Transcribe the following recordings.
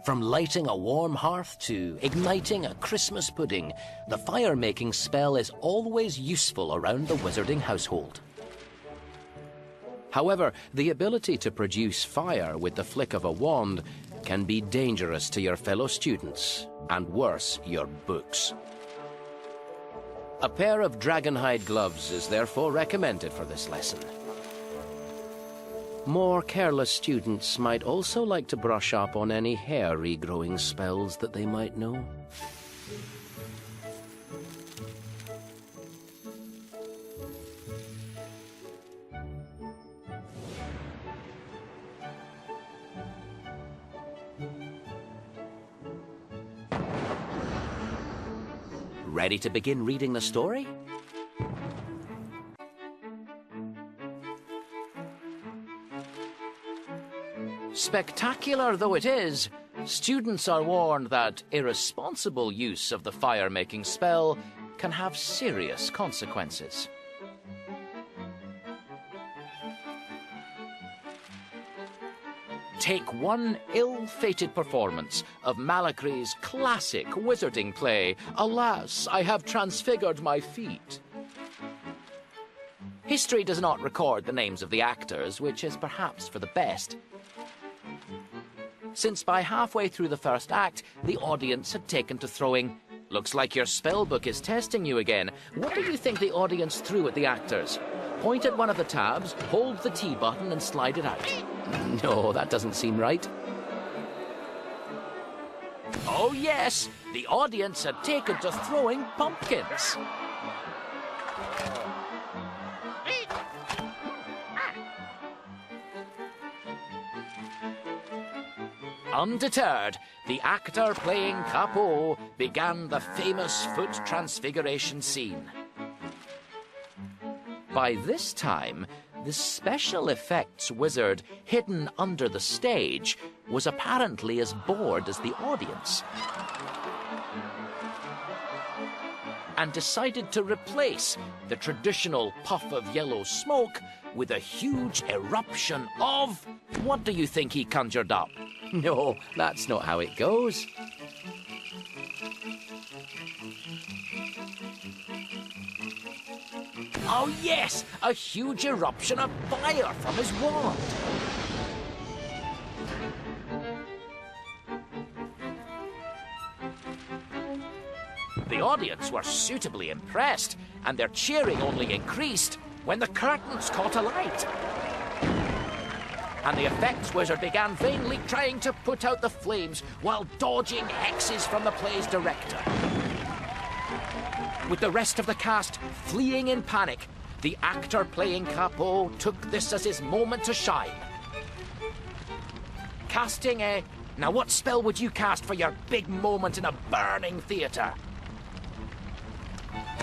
From lighting a warm hearth to igniting a Christmas pudding, the fire-making spell is always useful around the wizarding household. However, the ability to produce fire with the flick of a wand can be dangerous to your fellow students, and worse, your books. A pair of dragonhide gloves is therefore recommended for this lesson. More careless students might also like to brush up on any hair regrowing spells that they might know. Ready to begin reading the story? Spectacular though it is, students are warned that irresponsible use of the fire-making spell can have serious consequences. Take one ill-fated performance of Malacry's classic wizarding play, Alas, I Have Transfigured My Feet. History does not record the names of the actors, which is perhaps for the best, since by halfway through the first act, the audience had taken to throwing, "Looks like your spell book is testing you again." What do you think the audience threw at the actors? Point at one of the tabs, hold the T button and slide it out. No, that doesn't seem right. Oh yes, the audience had taken to throwing pumpkins. Undeterred, the actor playing Capot began the famous foot transfiguration scene. By this time, the special effects wizard hidden under the stage was apparently as bored as the audience, and decided to replace the traditional puff of yellow smoke with a huge eruption of... What do you think he conjured up? No, that's not how it goes. Oh yes, a huge eruption of fire from his wand. The audience were suitably impressed, and their cheering only increased when the curtains caught alight, and the effects wizard began vainly trying to put out the flames while dodging hexes from the play's director. With the rest of the cast fleeing in panic, the actor playing Capot took this as his moment to shine. Casting a... Now what spell would you cast for your big moment in a burning theatre?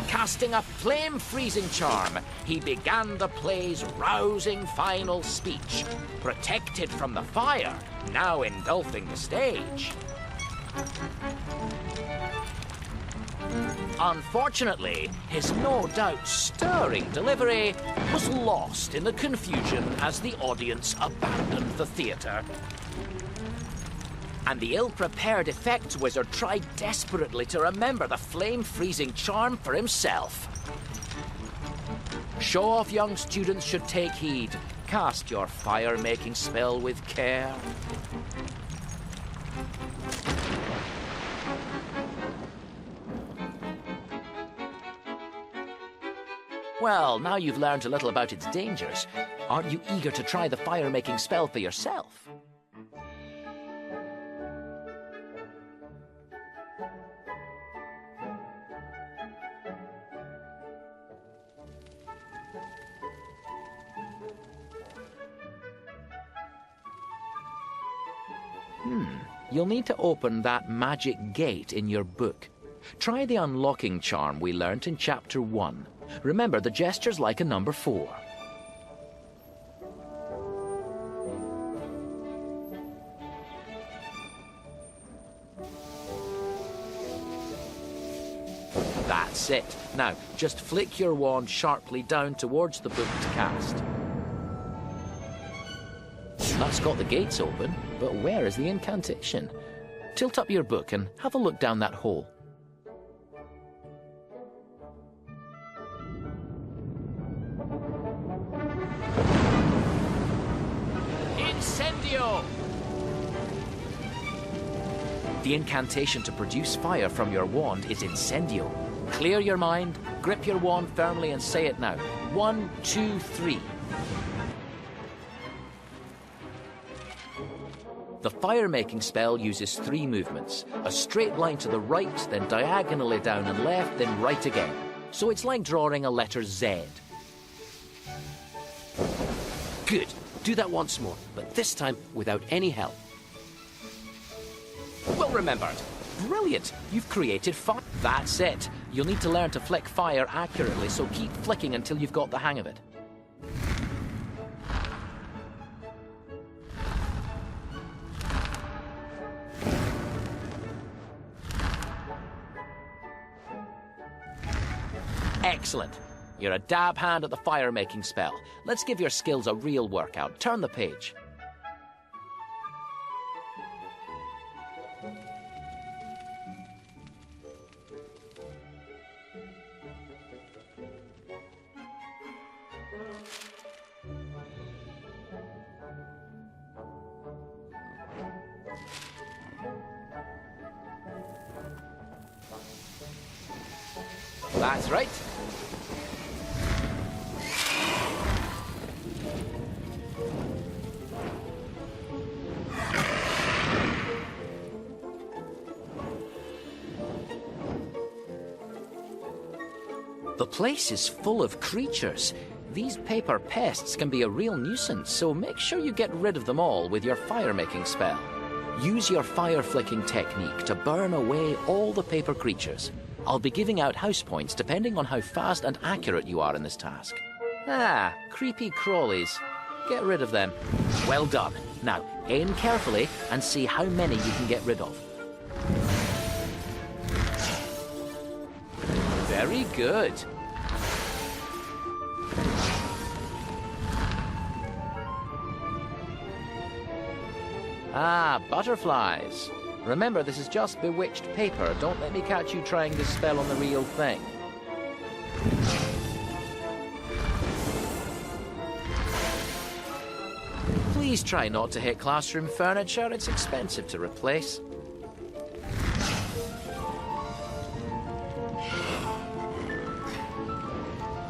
Casting a flame-freezing charm, he began the play's rousing final speech, protected from the fire, now engulfing the stage. Unfortunately, his no doubt stirring delivery was lost in the confusion as the audience abandoned the theatre. And the ill-prepared effects wizard tried desperately to remember the flame-freezing charm for himself. Show-off young students should take heed. Cast your fire-making spell with care. Well, now you've learned a little about its dangers. Aren't you eager to try the fire-making spell for yourself? You'll need to open that magic gate in your book. Try the unlocking charm we learnt in Chapter 1. Remember, the gesture's like a number 4. That's it. Now, just flick your wand sharply down towards the book to cast. That's got the gates open, but where is the incantation? Tilt up your book and have a look down that hole. Incendio! The incantation to produce fire from your wand is incendio. Clear your mind, grip your wand firmly and say it now. 1, 2, 3. The fire-making spell uses 3 movements. A straight line to the right, then diagonally down and left, then right again. So it's like drawing a letter Z. Good. Do that once more, but this time without any help. Well remembered. Brilliant. You've created fire. That's it. You'll need to learn to flick fire accurately, so keep flicking until you've got the hang of it. Excellent. You're a dab hand at the fire-making spell. Let's give your skills a real workout. Turn the page. That's right. The place is full of creatures. These paper pests can be a real nuisance, so make sure you get rid of them all with your fire-making spell. Use your fire-flicking technique to burn away all the paper creatures. I'll be giving out house points depending on how fast and accurate you are in this task. Ah, creepy crawlies. Get rid of them. Well done. Now, aim carefully and see how many you can get rid of. Very good. Ah, butterflies. Remember, this is just bewitched paper. Don't let me catch you trying this spell on the real thing. Please try not to hit classroom furniture. It's expensive to replace.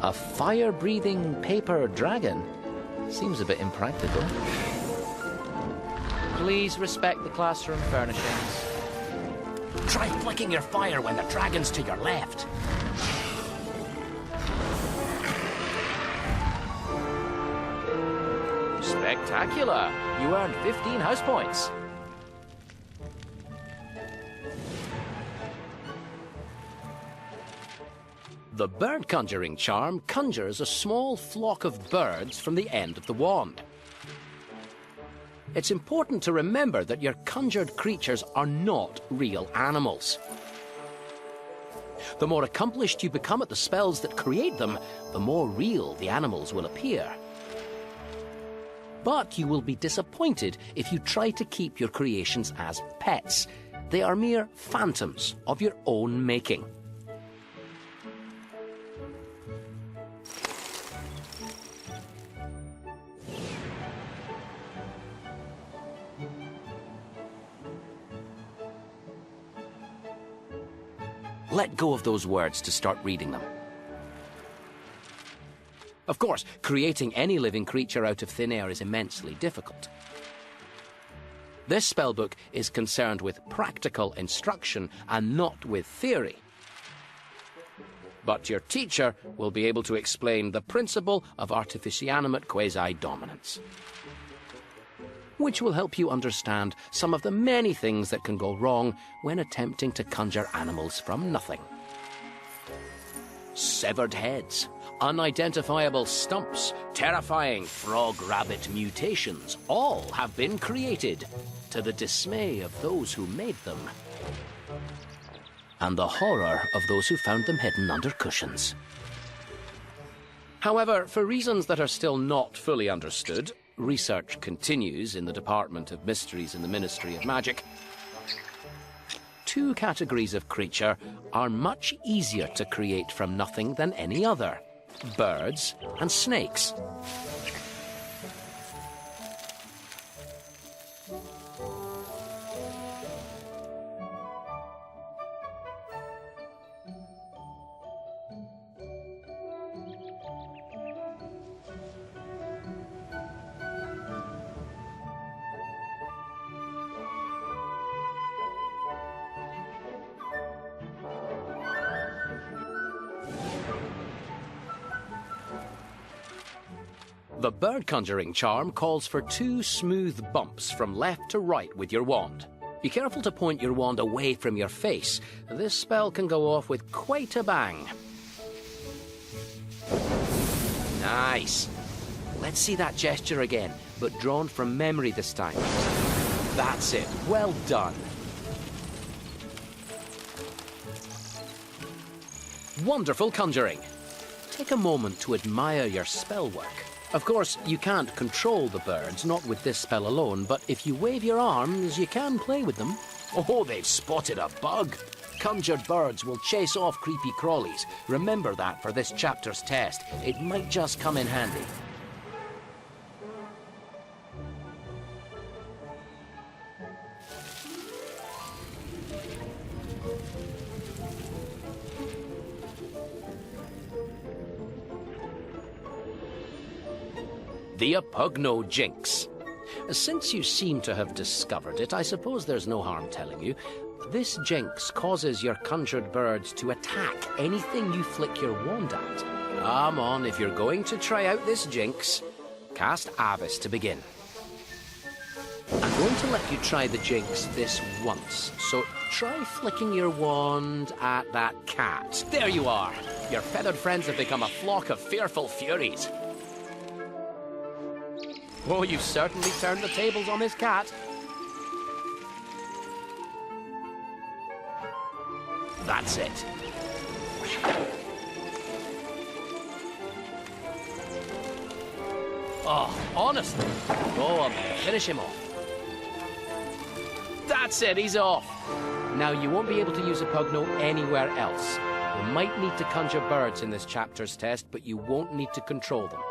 A fire-breathing paper dragon? Seems a bit impractical. Please respect the classroom furnishings. Try flicking your fire when the dragon's to your left. Spectacular! You earned 15 house points. The bird conjuring charm conjures a small flock of birds from the end of the wand. It's important to remember that your conjured creatures are not real animals. The more accomplished you become at the spells that create them, the more real the animals will appear. But you will be disappointed if you try to keep your creations as pets. They are mere phantoms of your own making. Let go of those words to start reading them. Of course, creating any living creature out of thin air is immensely difficult. This spellbook is concerned with practical instruction and not with theory. But your teacher will be able to explain the principle of artificianimate quasi-dominance, which will help you understand some of the many things that can go wrong when attempting to conjure animals from nothing. Severed heads, unidentifiable stumps, terrifying frog-rabbit mutations, all have been created, to the dismay of those who made them. and the horror of those who found them hidden under cushions. However, for reasons that are still not fully understood, research continues in the Department of Mysteries in the Ministry of Magic. Two categories of creature are much easier to create from nothing than any other: birds and snakes. The bird conjuring charm calls for 2 smooth bumps from left to right with your wand. Be careful to point your wand away from your face. This spell can go off with quite a bang. Nice. Let's see that gesture again, but drawn from memory this time. That's it. Well done. Wonderful conjuring. Take a moment to admire your spell work. Of course, you can't control the birds, not with this spell alone, but if you wave your arms, you can play with them. Oh, they've spotted a bug. Conjured birds will chase off creepy crawlies. Remember that for this chapter's test. It might just come in handy. The Apugno Jinx. Since you seem to have discovered it, I suppose there's no harm telling you. This jinx causes your conjured birds to attack anything you flick your wand at. Come on, if you're going to try out this jinx, cast Avis to begin. I'm going to let you try the jinx this once, so try flicking your wand at that cat. There you are! Your feathered friends have become a flock of fearful furies. Oh, you've certainly turned the tables on this cat. That's it. Oh, honestly. Go on, finish him off. That's it, he's off. Now, you won't be able to use Apugno anywhere else. You might need to conjure birds in this chapter's test, but you won't need to control them.